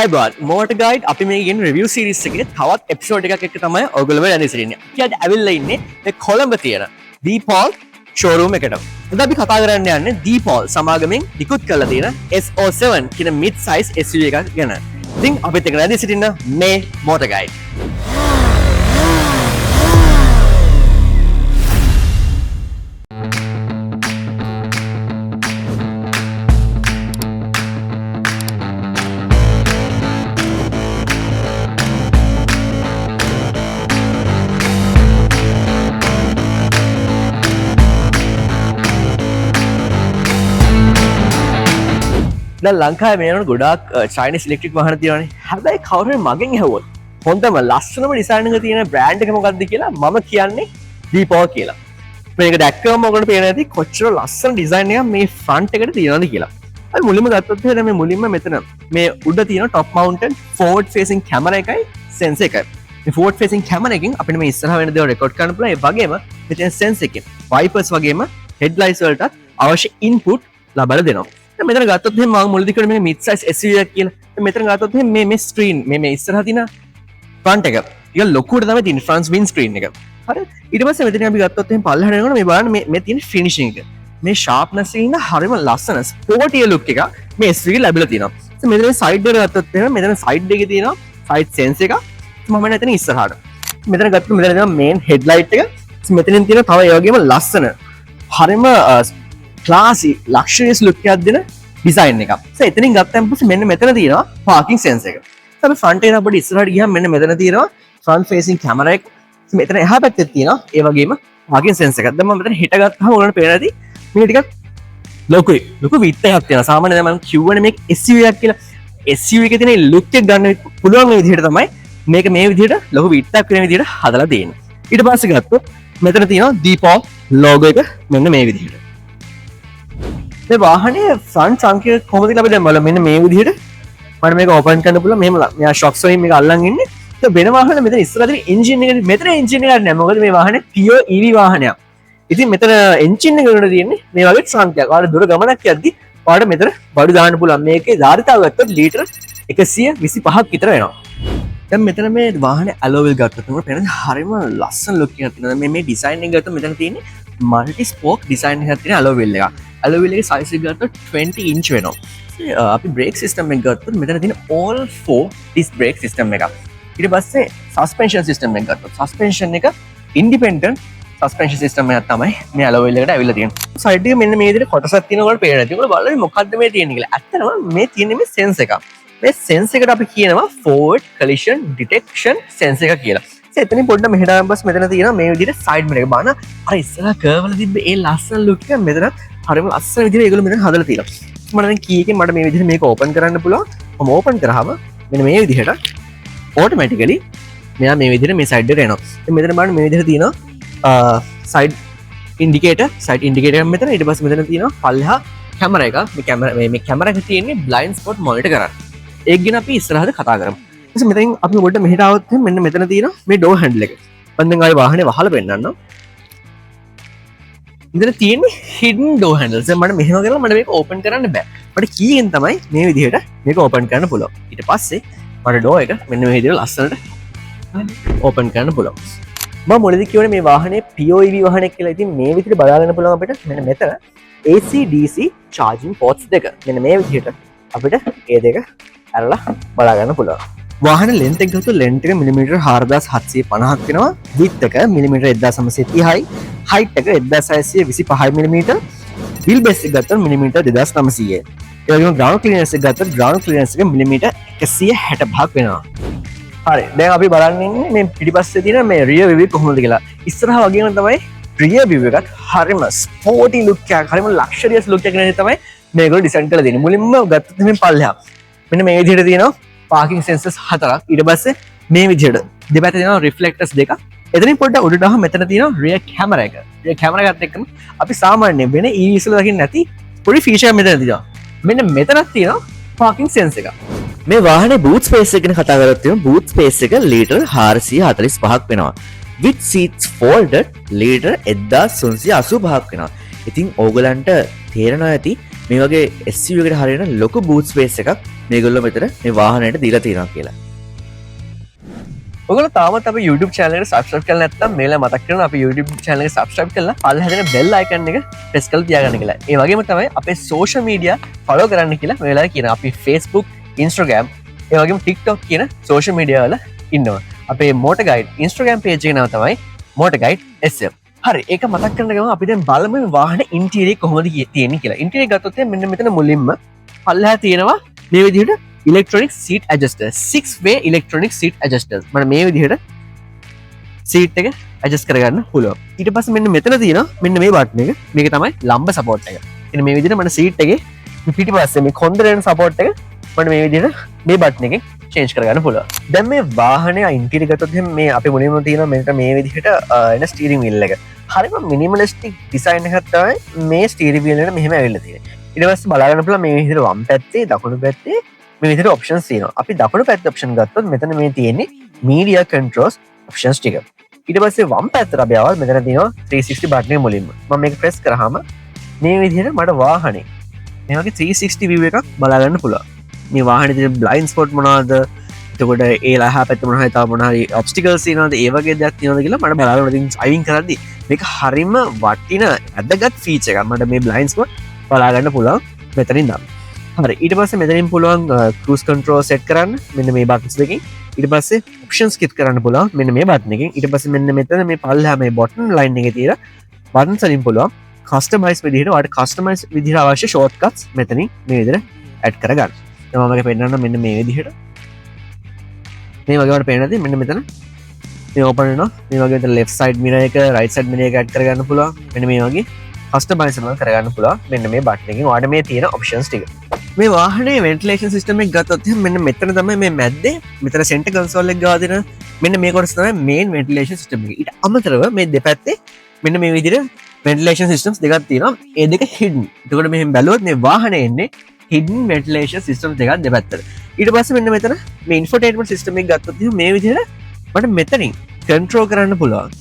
අයිබෝන් motor guide අපි මේ ගෙන රිවිව් සීරීස් එකේ තවත් එපිසෝඩ් එකක් එක්ක තමයි ඔයගොල්ලෝ වෙලා ඉන්නේ. අපි අද ඇවිල්ලා ඉන්නේ මේ කොළඹ තියෙන දීපෝල් ෂෝරූම් එකට. අද අපි කතා කරන්න යන්නේ දීපෝල් සමාගමෙන් නිකුත් කරලා තියෙන SO7 කියන mid size SUV එකක් ගැන. ඉතින් අපිත් එක්ක රැඳී සිටින්න මේ මෝටර් ගයිඩ්. දැන් ලංකාවේ මේ වෙනකොට ගොඩාක් චයිනීස් ඉලෙක්ට්‍රික් වාහන තියෙනවානේ. හැබැයි කවුරු හරි මගෙන් ඇහුවොත් හොඳම ලස්සනම ඩිසයින් එක තියෙන බ්‍රෑන්ඩ් එක මොකක්ද කියලා මම කියන්නේ දීපෝල් කියලා. මේක දැක්කම ඔයගොල්ලෝ පේන ඇති කොච්චර ලස්සන ඩිසයින් එකක් මේ ෆ්‍රන්ට් එකට තියෙනවද කියලා. අපි මුලින්ම ගත්තොත් එහෙනම් මේ මුලින්ම මෙතන මේ උඩ තියෙන টপ මවුන්ටඩ් ෆෝර්වර්ඩ් ෆේසින් කැමරා එකයි සෙන්සර් එකයි. මේ ෆෝර්වර්ඩ් ෆේසින් කැමරා එකෙන් අපිට මේ ඉස්සරහ වෙන දේවල් රෙකෝඩ් කරන්න පුළුවන්. ඒ වගේම මෙතන සෙන්සර් එකෙන් වයිපර්ස් වගේම හෙඩ්ලයිට්ස් වලට අවශ්‍ය ඉන්පුට් ලබා දෙනවා. මෙතන ගත්තොත් එහෙනම් මම මුලදී කිව්වේ මේ mid size SUV එකක් කියලා. මෙතන ගත්තොත් එහෙනම් මේ ස්ක්‍රීන් මේ ඉස්සරහ තියෙන ෆ්‍රන්ට් එක. ඒක ලොකුවට තමයි තියෙන්නේ ෆ්‍රන්ට් වින් ස්ක්‍රීන් එක. හරි. ඊට පස්සේ මෙතන අපි ගත්තොත් එහෙනම් පල්ලෙහාට යනකොට මේ බලන්න මේ තියෙන ෆිනිෂින් එක. මේ ෂාර්ප්නස් එකේ ඉන්න හරිම ලස්සන ස්පෝර්ටි ලුක් එකක් මේ SUV එක ලැබිලා තියෙනවා. ඉතින් මෙතන සයිඩ් එක ගත්තොත් එහෙනම් මෙතන සයිඩ් එකේ තියෙනවා සයිඩ් සෙන්සර් එකක්. මම මෙතන ඉස්සරහට. මෙතන ගත්තොත් මෙතන තියෙනවා මේන් හෙඩ්ලයිට් එක. මෙතනින් තියෙන තව ඒ වගේම ලස්සන හරිම ක්ලාසි ලක්ෂරියස් ලුක් එකක් දෙන ඩිසයින් එකක්. එතනින් ගත්තන් පස්සේ මෙන්න මෙතන තියෙනවා පාකින් සෙන්සර් එක. අපි ෆ්‍රන්ට් එකට අපිට ඉස්සරහට ගියාම මෙන්න මෙතන තියෙනවා ෆ්‍රන්ට් ෆේසින් කැමරා එක. මෙතන එහා පැත්තේ තියෙනවා ඒ වගේම පාකින් සෙන්සර් එකක්. දැන් මම මෙතන හිට ගත්තාම ඔයගොල්ලන්ට පේනවා ඇති මේක ටිකක් ලොකු විත් එකක් තියෙනවා. සාමාන්‍යයෙන් මම කියවනේ මේක SUV එකක් කියලා. SUV එකේ තියෙන ලුක් එක ගන්න පුළුවන් මේ විදිහට තමයි මේක මේ විදිහට ලොකු විත් එකක් වෙන විදිහට හදලා තියෙන්නේ. ඊට පස්සේ ගත්තොත් මෙතන තියෙනවා දීපෝල් ලෝගෝ එක මෙන්න මේ විදිහට. මේ වාහනේ ෆ්‍රන්ට් සංකේත කොහොමද කියලා අපි දැන් බලමු. මෙන්න මේ විදිහට මම මේක ඕපන් කරන්න පුළුවන්. මෙහෙම මෙයා ෂොක්ස් වලින් මේක අල්ලන් ඉන්නේ. ඒක වෙන වාහන මෙතන ඉස්සරහ තියෙන එන්ජින් එක මෙතන එන්ජින් එකක් නෑ. මොකද මේ වාහනේ පියෝ EV වාහනයක්. ඉතින් මෙතන එන්ජින් එක උඩ තියෙන්නේ මේ වගේ සංඛ්‍යාවක්. ඔයාලා දුර ගමනක් යද්දි ඔයාලට මෙතන බඩු දාන්න පුළුවන්. මේකේ ධාරිතාව ගත්තොත් ලීටර 125ක් විතර වෙනවා. දැන් මෙතන මේ වාහනේ ඇලෝ වීල් ගත්තොත් උඹට පේන හරියම ලස්සන ලුක් එකක් තියෙනවා. මේ ඩිසයින් එක ගත්තොත් මෙතන තියෙන්නේ මල්ටි ස්පෝක් ඩිසයින් එකක් තියෙන ඇලෝ වීල් එකක්. ඇලෝ වීල් එකේ සයිස් එක ගත්තොත් 20 ඉන්ච් වෙනවා. අපි බ්‍රේක් සිස්ටම් එක ගත්තොත් මෙතන තියෙන all 4 disc brake system එකක්. ඊට පස්සේ සස්පෙන්ෂන් සිස්ටම් එක ගත්තොත් සස්පෙන්ෂන් එක ඉන්ඩිපෙන්ඩන්ට් සස්පෙන්ෂන් සිස්ටම් එකක් තමයි මේ ඇලෝ වීල් එකට ඇවිල්ලා තියෙන්නේ. සයිඩ් එකේ මෙන්න මේ විදිහට කොටසක් තියෙනකොට පේනවා. ඒකට බලන්න මොකද්ද මේ තියෙන්නේ කියලා. ඇත්තටම මේ තියෙන්නේ මේ සෙන්ස් එකක්. මේ සෙන්ස් එකට අපි කියනවා forward collision detection sensor එක කියලා. එතනින් පොඩ්ඩක් මෙහෙට ආවම පස්සේ මෙතන තියෙනවා මේ විදිහට side mirror එක. බලන්න අර ඉස්සරහ curve වල තිබ්බ ඒ ලස්සන look එක මෙතන හරියම ලස්සන විදිහට ඒගොල්ලෝ මෙතන හදලා තියෙනවා. මම දැන් කී එකෙන් මට මේ විදිහට මේක open කරන්න පුළුවන්. මම open කරාම මෙන්න මේ විදිහට automatically මෙයා මේ විදිහට මේ side එකට එනවා. ඉතින් මෙතන බලන්න මේ විදිහට තියෙනවා side indicator එක මෙතන. ඊට පස්සේ මෙතන තියෙනවා පල්ලෙහා කැමරා එක. මේ කැමරා එක තියෙන්නේ blind spot monitor කරන්න. ඒක ගැන අපි ඉස්සරහට කතා කරමු. ඊට මෙතෙන් අපි පොඩ්ඩක් මෙහෙට આવොත් මෙන්න මෙතන තියෙනවා මේ door handle එක. මම දැන් ආයේ වාහනේ වහලා පෙන්නන්නම්. මෙතන තියෙන්නේ hidden door handles. දැන් මට මෙහෙම කරලා මට මේක open කරන්න බෑ. මට කීයෙන් තමයි මේ විදිහට මේක open කරන්න පුළුවන්. ඊට පස්සේ මට door එක මෙන්න මේ විදිහට ලස්සනට open කරන්න පුළුවන්. මම මුලදී කියවනේ මේ වාහනේ POEV වාහනයක් කියලා. ඉතින් මේ විදිහට බලා ගන්න පුළුවන් අපිට මෙන්න මෙතන AC DC charging ports දෙක. මෙන්න මේ විදිහට අපිට ඒ දෙක අරලා බලා ගන්න පුළුවන්. වාහන length එක ගත්තොත් length එක මිලිමීටර් 4750ක් වෙනවා. width එක මිලිමීටර් 1930යි. height එක 1625 මිලිමීටර්. wheel base එක ගත්තොත් මිලිමීටර් 2900යි. ඒ වගේම ground clearance එක ගත්තොත් ground clearance එක මිලිමීටර් 165ක් වෙනවා. හරි. දැන් අපි බලන්න ඉන්නේ මේ පිටිපස්සේ තියෙන මේ rear view කොහොමද කියලා. ඉස්සරහා වගේම තමයි rear view එකත් හරිම sporty look එකක්, හරිම luxurious look එකක් නේ තමයි මේගොල්ලෝ ඩිසයින් කරලා දෙන්නේ. මුලින්ම ගත්තොත් මේ පල්ලෙහා මෙන්න මේ විදිහට තියෙනවා පාකින් සෙන්සර්ස් 4ක්. ඊට පස්සේ මේ විදිහට දෙපැත්තේ තියෙනවා රිෆ්ලෙක්ටර්ස් දෙකක්. එතනින් පොඩ්ඩක් උඩට ආවම මෙතන තියෙනවා රියර් කැමරා එක. රියර් කැමරා එකත් එක්කම අපි සාමාන්‍යයෙන් වෙන EVs වල දකින්න නැති පොඩි ෆීචර් එකක් මෙතන තියෙනවා. මෙන්න මෙතනක් තියෙනවා පාකින් සෙන්ස් එක. මේ වාහනේ බූට් ස්පේස් එක ගැන කතා කරද්දී බූට් ස්පේස් එක ලීටර් 445ක් වෙනවා. with seats folded ලීටර් 1385ක් වෙනවා. ඉතින් ඕගලන්ට තේරෙනවා ඇති මේ වගේ SUV එකට හරියන ලොකු බූට් ස්පේස් එකක් මේගොල්ලෝ මෙතන මේ වාහනයට දීලා තියෙනවා කියලා. ඔයගොල්ලෝ තාමත් අපේ YouTube channel එකට subscribe කරලා නැත්නම් මේලා මතක් කරනවා අපේ YouTube channel එක subscribe කරලා පල්ලෙහා තියෙන bell icon එක press කරලා තියාගන්න කියලා. ඒ වගේම තමයි අපේ social media follow කරන්න කියලා මේ වෙලාවේ කියනවා. අපි Facebook, Instagram, ඒ වගේම TikTok කියන social media වල ඉන්නවා. අපේ motor guide Instagram page එක නම තමයි motor guide SF. හරි ඒක මතක් කරන ගමන් අපි දැන් බලමු මේ වාහනේ ඉන්ටීරියර් කොහොමද තියෙන්නේ කියලා. ඉන්ටීරියර් ගත්තොත් මෙන්න මෙතන මුලින්ම පල්ලෙහා තියෙනවා මේ විදිහට electronic seat adjuster 6-way electronic seat adjuster. මම මේ විදිහට seat එක adjust කරගන්න පුළුවන්. ඊට පස්සේ මෙන්න මෙතන තියෙනවා මෙන්න මේ බටන් එක. මේක තමයි ලම්බ support එක. ඉතින් මේ විදිහට මම seat එකේ පිටිපස්සේ මේ කොන්දරේන support එක මම මේ විදිහට මේ බටන් එකෙන් change කරගන්න පුළුවන්. දැන් මේ වාහනේ ඉන්ටීරියර් ගත්තොත් මේ අපේ මුලින්ම තියෙනවා මෙන්න මේ විදිහට එන steering wheel එක. හරිම minimalistic design එකක් තමයි මේ steering wheel එකට මෙහෙම ඇවිල්ලා තියෙන්නේ. ඊට පස්සේ බලාගන්න පුළුවන් මේ විදිහට වම් පැත්තේ දකුණු පැත්තේ මේ විදිහට options තියෙනවා. අපි දකුණු පැත්තේ option ගත්තොත් මෙතන මේ තියෙන්නේ media controls options ටික. ඊට පස්සේ වම් පැත්තට අපි ආවම මෙතන තියෙනවා 360 බටන් එක මුලින්ම. මම මේක press කරාම මේ විදිහට මට වාහනේ මේ වගේ 360 view එකක් බලා ගන්න පුළුවන්. මේ වාහනේ තියෙන blind spot මොනවද? එතකොට ඒ ලහා පැත්ත මොනවද? තව මොනවාරි obstacles තියෙනවද? ඒ වගේ දේවල් තියෙනවද කියලා මට බලාගන්න ඉතින් driving කරද්දි මේක හරිම වටින අදගත් feature එකක්. මට මේ blind spot බලා ගන්න පුළුවන් මෙතනින් නම්. හරි ඊට පස්සේ මෙතනින් පුළුවන් cruise control set කරන්න මෙන්න මේ buttons දෙකෙන්. ඊට පස්සේ options skip කරන්න පුළුවන් මෙන්න මේ button එකෙන්. ඊට පස්සේ මෙන්න මෙතන මේ පල්ලෙහා මේ button line එකේ තියෙන buttons වලින් පුළුවන් customize විදිහට ඔයාලට customize විදිහට අවශ්‍ය shortcuts මෙතනින් මේ විදිහට add කරගන්න. දැන් මම මේක පෙන්නන්න මෙන්න මේ විදිහට. මේ වගේ වල පේනදී මෙන්න මෙතන මේ open වෙනවා. මේ වගේ මෙතන left side mirror එක right side mirror එක add කරගන්න පුළුවන්. මෙන්න මේ වගේ customize කරගන්න පුළුවන් මෙන්න මේ button එකෙන්. ඔයාලට මේ තියෙන options ටික. මේ වාහනේ ventilation system එක ගත්තොත් මෙන්න මෙතන තමයි මේ මැද්දේ මෙතන center console එක ගාව දෙන මෙන්න මේ කොටස තමයි main ventilation system එක. ඊට අමතරව මේ දෙපැත්තේ මෙන්න මේ විදිහට ventilation systems දෙකක් තියෙනවා. ඒ දෙක hidden. එතකොට මෙහෙම බැලුවොත් මේ වාහනේ එන්නේ hidden ventilation systems දෙකක් දෙපැත්තට. ඊට පස්සේ මෙන්න මෙතන මේ infotainment system එක ගත්තොත් මේ විදිහට මට මෙතනින් control කරන්න පුළුවන්.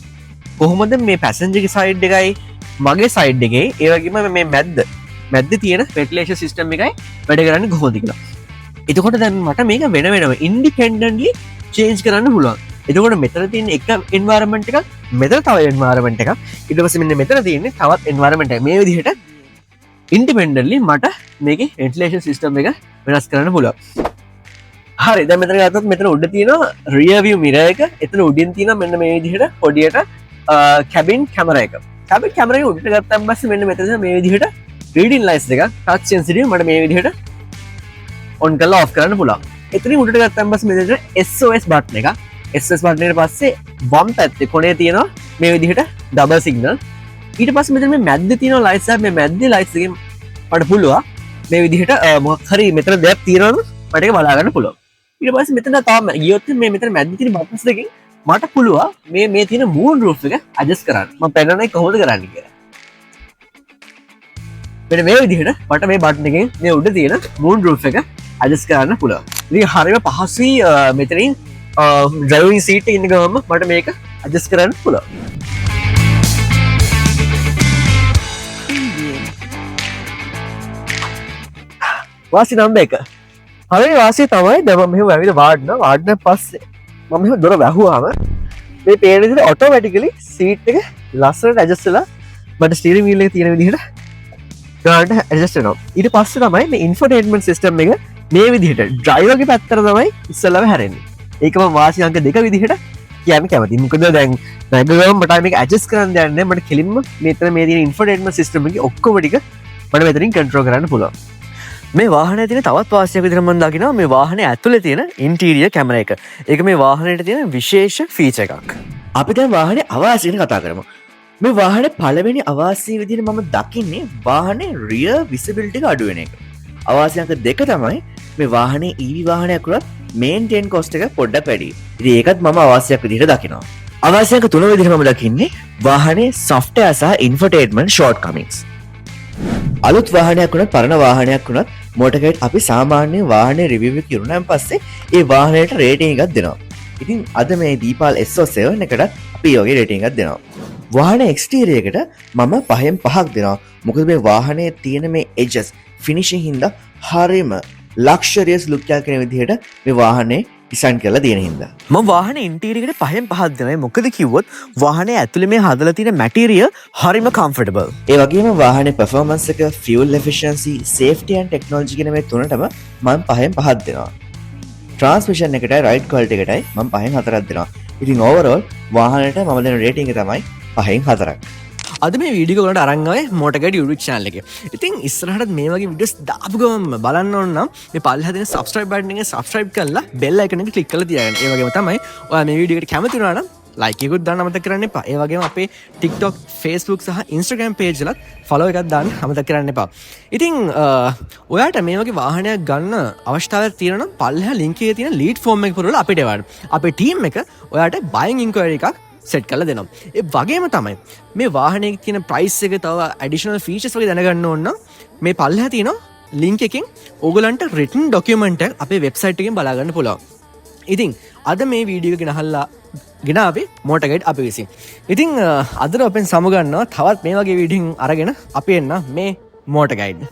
කොහොමද මේ passenger ගේ side එකයි මගේ side එකේ ඒ වගේම මේ මැද්ද තියෙන ventilation system එකයි වැඩ කරන්නේ කොහොමද කියලා. එතකොට දැන් මට මේක වෙන වෙනම independently change කරන්න පුළුවන්. එතකොට මෙතන තියෙන එක environment එකක් මෙතන තව environment එකක් ඊට පස්සේ මෙන්න මෙතන තියෙන්නේ තවත් environment එකක්. මේ විදිහට independently මට මේකේ ventilation system එක වෙනස් කරන්න පුළුවන්. හරි දැන් මෙතන ගත්තොත් මෙතන උඩ තියෙනවා rear view mirror එක. එතන උඩින් තියෙනවා මෙන්න මේ විදිහට පොඩියට cabin camera එක. cabin camera එක උඩට ගත්තාන් පස්සේ මෙන්න මෙතන මේ විදිහට reading lights එක touch sensitive මට මේ විදිහට on කරලා off කරන්න පුළුවන්. එතනින් උඩට ගත්තාන් පස්සේ මෙතන SOS button එක. SOS button එකට පස්සේ වම් පැත්තේ කොනේ තියෙනවා මේ විදිහට double signal. ඊට පස්සේ මෙතන මේ මැද්දේ තියෙන lights එක මේ මැද්දේ lights එකෙන් මට පුළුවන් මේ විදිහට මොකක් හරි මෙතන දෙයක් තියෙනවද මට ඒක බලා ගන්න පුළුවන්. ඊට පස්සේ මෙතන තාම ගියොත් මේ මෙතන මැද්දේ තියෙන buttons දෙකෙන් මට පුළුවන් මේ තියෙන moon roof එක adjust කරන්න. මම පෙන්නන්නේ කොහොමද කරන්නේ කියලා. මෙන්න මේ විදිහට මට මේ බටන් එකෙන් මේ උඩ තියෙන moon roof එක adjust කරන්න පුළුවන්. ඉතින් හරියම පහසුයි මෙතනින් driving seat එකේ ඉන්න ගමන් මට මේක adjust කරන්න පුළුවන්. වාසිය නම්බර් 1. හරිය වාසිය තමයි දැන් මම මෙහෙම ඇවිල්ලා වාඩින පස්සේ මම මෙහෙම දොර වැහුවාම මේ පේන විදිහට automatically seat එක ලස්සනට adjust වෙලා මට steering wheel එකේ තියෙන විදිහට ගානට ඇඩ්ජස්ට් වෙනවා. ඊට පස්සේ තමයි මේ infotainment system එක මේ විදිහට driver ගේ පැත්තට තමයි ඉස්සෙල්ලාම හැරෙන්නේ. ඒක මම වාසි අංක 2 විදිහට කියන්න කැමතියි. මොකද දැන් නැගගම මට මේක ඇඩ්ජස්ට් කරන්න දෙයක් නැහැ. මට කෙලින්ම මෙතන මේ තියෙන infotainment system එකේ ඔක්කොම ටික මට මෙතනින් control කරන්න පුළුවන්. මේ වාහනේ තියෙන තවත් වාසියක් විදිහට මම දකිනවා මේ වාහනේ ඇතුලේ තියෙන interior camera එක. ඒක මේ වාහනේට තියෙන විශේෂ feature එකක්. අපි දැන් වාහනේ අවාසිය ගැන කතා කරමු. මේ වාහනේ පළවෙනි අවාසිය විදිහට මම දකින්නේ වාහනේ rear visibility එක අඩු වෙන එක. අවාසිය අංක 2 තමයි මේ වාහනේ EV වාහනයක් වුණත් maintain cost එක පොඩ්ඩක් වැඩි. ඉතින් ඒකත් මම අවාසියක් විදිහට දකිනවා. අවාසිය අංක 3 විදිහට මම දකින්නේ වාහනේ software සහ infotainment shortcomings. අලුත් වාහනයක් වුණත් පරණ වාහනයක් වුණත් මොටර්ගයිඩ් අපි සාමාන්‍ය වාහනේ රිවිව් එක ඉරුණාන් පස්සේ ඒ වාහනයට රේටින් එකක් දෙනවා. ඉතින් අද මේ දීපාල් SO7 එකටත් අපි යෝගේ රේටින් එකක් දෙනවා. වාහනේ එක්ස්ටීරියර් එකට මම 5න් 5ක් දෙනවා. මොකද මේ වාහනේ තියෙන මේ edges ෆිනිෂින් හින්දා හරිම ලක්ෂරියස් ලුක් එකක් කෙන විදිහට මේ වාහනේ ඩිසයින් කරලා තියෙන හින්දා මම වාහනේ ඉන්ටීරියර් එකට 5න් 5ක් දෙනවා. මොකද කිව්වොත් වාහනේ ඇතුලේ මේ හදලා තියෙන මැටීරියල් හරිම කම්ෆර්ටබල්. ඒ වගේම වාහනේ පර්ෆෝමන්ස් එක, fuel efficiency, safety and technology කියන මේ තුනටම මම 5න් 5ක් දෙනවා. ට්‍රාන්ස්මිෂන් එකටයි රයිඩ් ක්වලිටි එකටයි මම 5න් 4ක් දෙනවා. ඉතින් ඕවරෝල් වාහනේට මම දෙන රේටින් එක තමයි 5න් 4ක්. අද මේ වීඩියෝ වලට අරන් ආවේ මොටගඩ් YouTube channel එකේ. ඉතින් ඉස්සරහට මේ වගේ වීඩියෝස් දාපු ගමන් බලන්න ඕන නම් මේ පල්ලෙහා තියෙන subscribe button එකේ subscribe කරලා bell icon එක click කරලා තියාගන්න. ඒ වගේම තමයි ඔයා මේ වීඩියෝ එකට කැමති වුණා නම් like එකකුත් දාන්න අමතක කරන්න එපා. ඒ වගේම අපේ TikTok, Facebook සහ Instagram page වලත් follow එකක් දාන්න අමතක කරන්න එපා. ඉතින් ඔයාට මේ වගේ වාහනයක් ගන්න අවශ්‍යතාවයක් තියෙනවා නම් පල්ලෙහා link එකේ තියෙන lead form එක පුරවලා අපිට එවන්න. අපේ team එක ඔයාට buying inquiry එකක් සෙට් කරලා දෙනවා. ඒ වගේම තමයි මේ වාහනේ තියෙන ප්‍රයිස් එක තව ඇඩිෂනල් ෆීචර්ස් වගේ දැනගන්න ඕන නම් මේ පල්ලෙහා තියෙන ලින්ක් එකෙන් ඕගලන්ට රිටන් ඩොකියුමන්ට් එක අපේ වෙබ්සයිට් එකෙන් බලා ගන්න පුළුවන්. ඉතින් අද මේ වීඩියෝ එක ගෙනාවේ මොටර් ගයිඩ් අපි විසින්. ඉතින් අදට අපෙන් සමුගන්නවා තවත් මේ වගේ වීඩියෝ අරගෙන අපි එන්න මේ මොටර් ගයිඩ්.